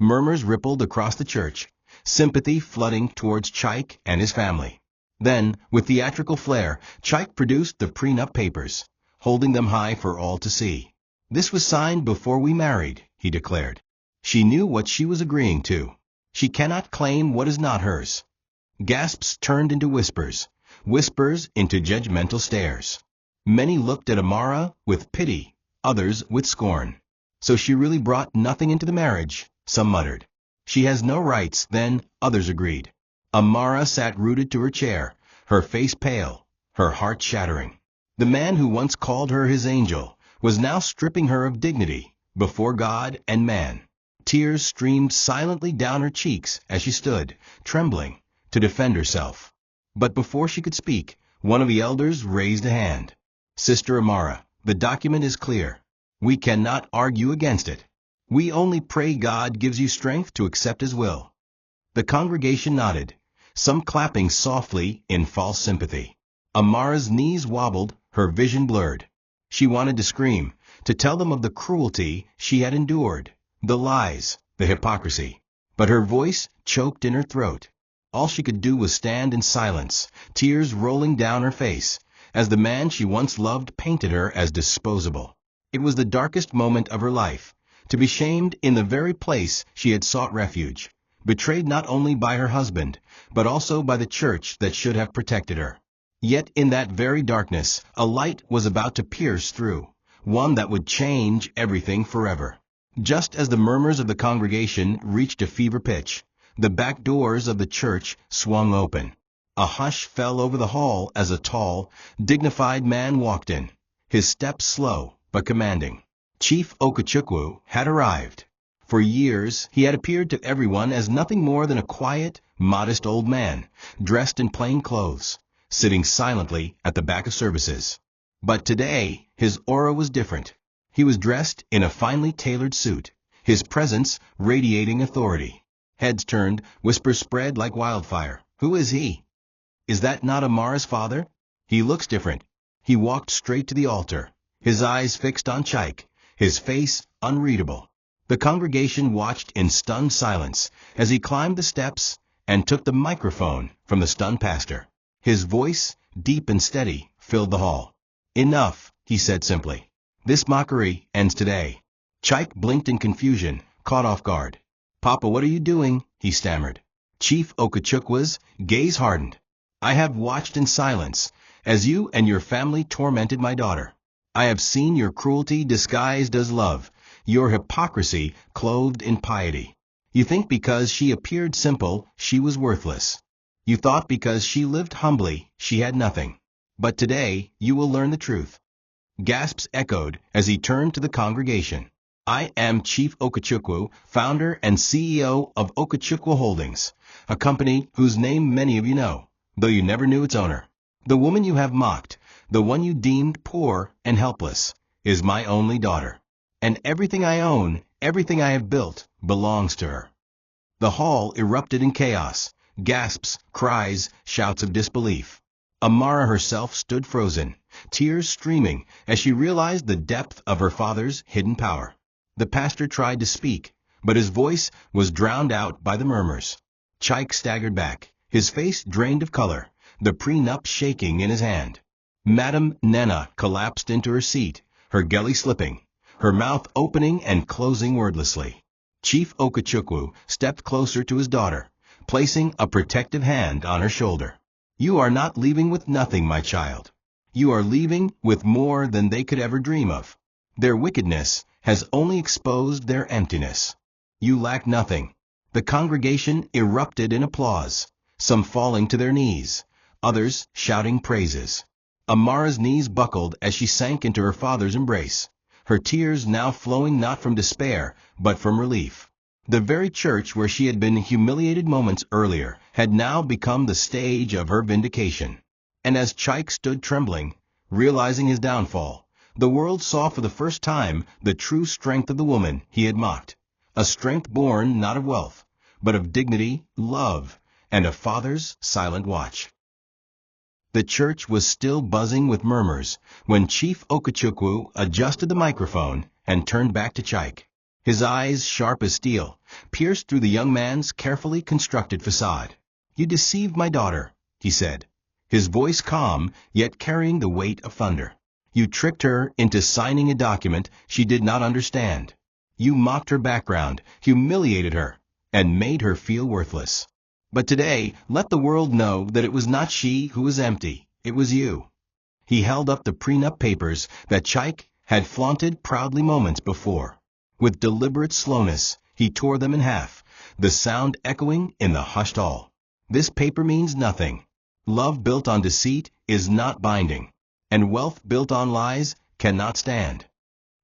Murmurs rippled across the church, sympathy flooding towards Chike and his family. Then, with theatrical flair, Chike produced the prenup papers, holding them high for all to see. "This was signed before we married," he declared. "She knew what she was agreeing to. She cannot claim what is not hers." Gasps turned into whispers, whispers into judgmental stares. Many looked at Amara with pity, others with scorn. "So she really brought nothing into the marriage," some muttered. "She has no rights," then others agreed. Amara sat rooted to her chair, her face pale, her heart shattering. The man who once called her his angel was now stripping her of dignity before God and man. Tears streamed silently down her cheeks as she stood, trembling, to defend herself. But before she could speak, one of the elders raised a hand. "Sister Amara, the document is clear. We cannot argue against it. We only pray God gives you strength to accept His will." The congregation nodded, some clapping softly in false sympathy. Amara's knees wobbled, her vision blurred. She wanted to scream, to tell them of the cruelty she had endured, the lies, the hypocrisy. But her voice choked in her throat. All she could do was stand in silence, tears rolling down her face, as the man she once loved painted her as disposable. It was the darkest moment of her life, to be shamed in the very place she had sought refuge, betrayed not only by her husband, but also by the church that should have protected her. Yet in that very darkness, a light was about to pierce through, one that would change everything forever. Just as the murmurs of the congregation reached a fever pitch, the back doors of the church swung open. A hush fell over the hall as a tall, dignified man walked in, his steps slow but commanding. Chief Okechukwu had arrived. For years he had appeared to everyone as nothing more than a quiet, modest old man, dressed in plain clothes, sitting silently at the back of services. But today his aura was different. He was dressed in a finely tailored suit, his presence radiating authority. Heads turned, whispers spread like wildfire. Who is he? Is that not Amara's father? He looks different. He walked straight to the altar, his eyes fixed on Chike, his face unreadable. The congregation watched in stunned silence as he climbed the steps and took the microphone from the stunned pastor. His voice, deep and steady, filled the hall. Enough, he said simply. This mockery ends today. Chike blinked in confusion, caught off guard. Papa, what are you doing? He stammered. Chief Okechukwu's gaze hardened. I have watched in silence as you and your family tormented my daughter. I have seen your cruelty disguised as love, your hypocrisy clothed in piety. You think because she appeared simple, she was worthless. You thought because she lived humbly, she had nothing. But today, you will learn the truth. Gasps echoed as he turned to the congregation. I am Chief Okechukwu, founder and CEO of Okechukwu Holdings, a company whose name many of you know, though you never knew its owner. The woman you have mocked, the one you deemed poor and helpless, is my only daughter. And everything I own, everything I have built, belongs to her. The hall erupted in chaos, gasps, cries, shouts of disbelief. Amara herself stood frozen, tears streaming as she realized the depth of her father's hidden power. The pastor tried to speak, but his voice was drowned out by the murmurs. Chike staggered back, his face drained of color, the prenup shaking in his hand. Madam Nena collapsed into her seat, her gully slipping, her mouth opening and closing wordlessly. Chief Okechukwu stepped closer to his daughter, placing a protective hand on her shoulder. You are not leaving with nothing, my child. You are leaving with more than they could ever dream of. Their wickedness has only exposed their emptiness. You lack nothing. The congregation erupted in applause, some falling to their knees, others shouting praises. Amara's knees buckled as she sank into her father's embrace, her tears now flowing not from despair, but from relief. The very church where she had been humiliated moments earlier had now become the stage of her vindication. And as Chike stood trembling, realizing his downfall, the world saw for the first time the true strength of the woman he had mocked, a strength born not of wealth, but of dignity, love, and a father's silent watch. The church was still buzzing with murmurs when Chief Okechukwu adjusted the microphone and turned back to Chike. His eyes, sharp as steel, pierced through the young man's carefully constructed facade. You deceived my daughter, he said, his voice calm, yet carrying the weight of thunder. You tricked her into signing a document she did not understand. You mocked her background, humiliated her, and made her feel worthless. But today, let the world know that it was not she who was empty, it was you. He held up the prenup papers that Chike had flaunted proudly moments before. With deliberate slowness, he tore them in half, the sound echoing in the hushed hall. This paper means nothing. Love built on deceit is not binding, and wealth built on lies cannot stand.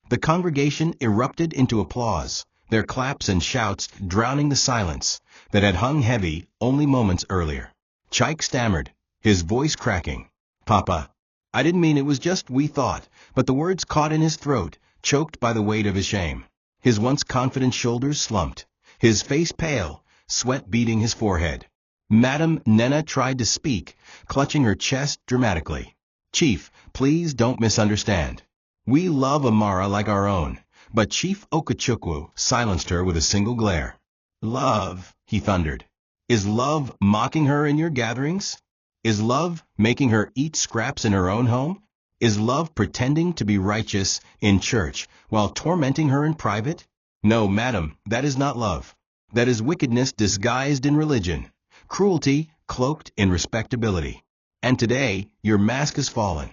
The congregation erupted into applause, their claps and shouts drowning the silence that had hung heavy only moments earlier. Chike stammered, his voice cracking. Papa, I didn't mean it was just we thought, but the words caught in his throat, choked by the weight of his shame. His once confident shoulders slumped, his face pale, sweat beading his forehead. Madam Nena tried to speak, clutching her chest dramatically. Chief, please don't misunderstand. We love Amara like our own, but Chief Okechukwu silenced her with a single glare. Love, he thundered. Is love mocking her in your gatherings? Is love making her eat scraps in her own home? Is love pretending to be righteous in church while tormenting her in private? No, madam, that is not love. That is wickedness disguised in religion, cruelty cloaked in respectability. And today, your mask is fallen.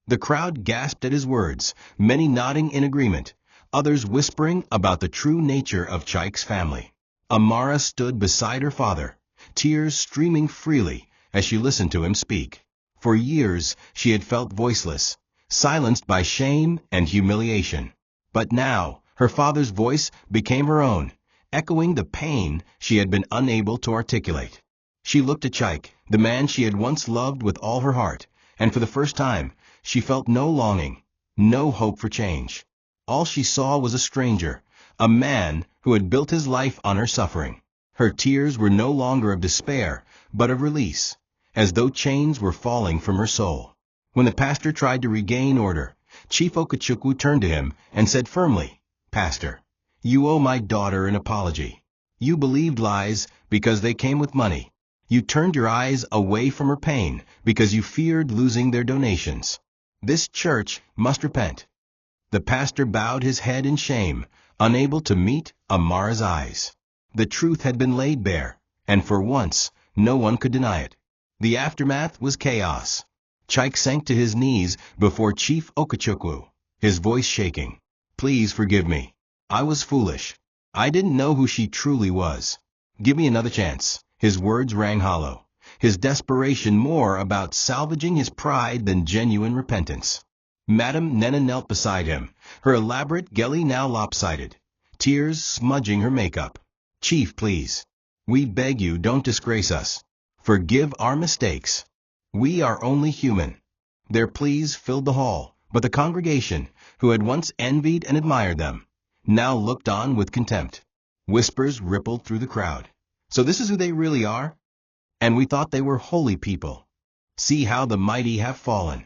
The crowd gasped at his words, many nodding in agreement, others whispering about the true nature of Chaik's family. Amara stood beside her father, tears streaming freely as she listened to him speak. For years, she had felt voiceless, silenced by shame and humiliation. But now, her father's voice became her own, echoing the pain she had been unable to articulate. She looked at Chaik, the man she had once loved with all her heart, and for the first time, she felt no longing, no hope for change. All she saw was a stranger, a man who had built his life on her suffering. Her tears were no longer of despair, but of release, as though chains were falling from her soul. When the pastor tried to regain order, Chief Okachukwu turned to him and said firmly, "Pastor, you owe my daughter an apology. You believed lies because they came with money. You turned your eyes away from her pain because you feared losing their donations. This church must repent." The pastor bowed his head in shame, unable to meet Amara's eyes. The truth had been laid bare, and for once, no one could deny it. The aftermath was chaos. Chaik sank to his knees before Chief Okachukwu, his voice shaking. "Please forgive me. I was foolish. I didn't know who she truly was. Give me another chance." His words rang hollow, his desperation more about salvaging his pride than genuine repentance. Madame Nena knelt beside him, her elaborate geli now lopsided, tears smudging her makeup. "Chief, please. We beg you, don't disgrace us. Forgive our mistakes. We are only human." Their pleas filled the hall, but the congregation, who had once envied and admired them, now looked on with contempt. Whispers rippled through the crowd. "So this is who they really are? And we thought they were holy people. See how the mighty have fallen."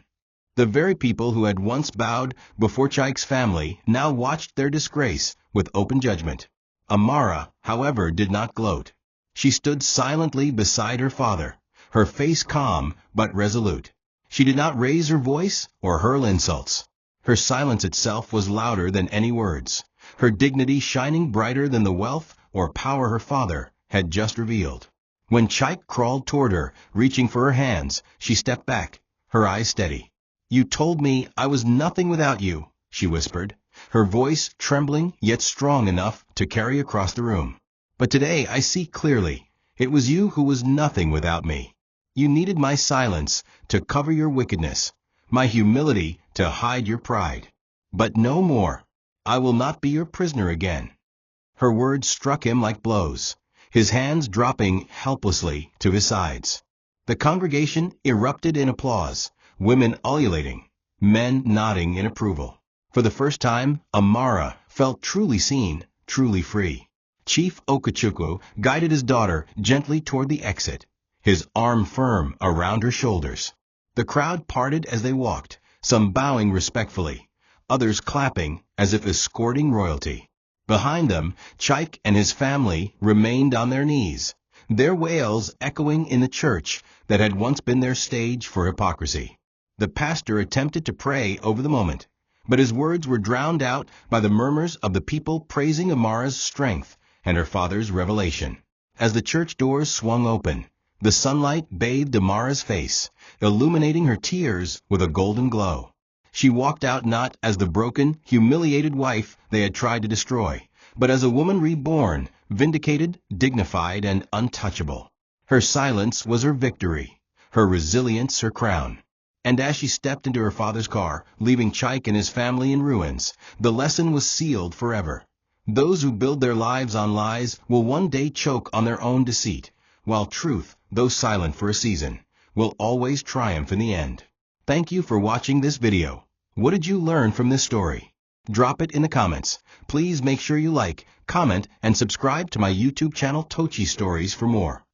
The very people who had once bowed before Chaik's family now watched their disgrace with open judgment. Amara, however, did not gloat. She stood silently beside her father, her face calm but resolute. She did not raise her voice or hurl insults. Her silence itself was louder than any words, her dignity shining brighter than the wealth or power her father had just revealed. When Chaik crawled toward her, reaching for her hands, she stepped back, her eyes steady. "You told me I was nothing without you," she whispered, her voice trembling yet strong enough to carry across the room. "But today I see clearly. It was you who was nothing without me. You needed my silence to cover your wickedness, my humility to hide your pride. But no more. I will not be your prisoner again." Her words struck him like blows, his hands dropping helplessly to his sides. The congregation erupted in applause, women ululating, men nodding in approval. For the first time, Amara felt truly seen, truly free. Chief Okachukwu guided his daughter gently toward the exit, his arm firm around her shoulders. The crowd parted as they walked, some bowing respectfully, others clapping as if escorting royalty. Behind them, Chaik and his family remained on their knees, their wails echoing in the church that had once been their stage for hypocrisy. The pastor attempted to pray over the moment, but his words were drowned out by the murmurs of the people praising Amara's strength and her father's revelation. As the church doors swung open, the sunlight bathed Amara's face, illuminating her tears with a golden glow. She walked out not as the broken, humiliated wife they had tried to destroy, but as a woman reborn, vindicated, dignified, and untouchable. Her silence was her victory, her resilience her crown. And as she stepped into her father's car, leaving Chaik and his family in ruins, the lesson was sealed forever. Those who build their lives on lies will one day choke on their own deceit, while truth, though silent for a season, will always triumph in the end. Thank you for watching this video. What did you learn from this story? Drop it in the comments. Please make sure you like, comment, and subscribe to my YouTube channel TOCHI Stories for more.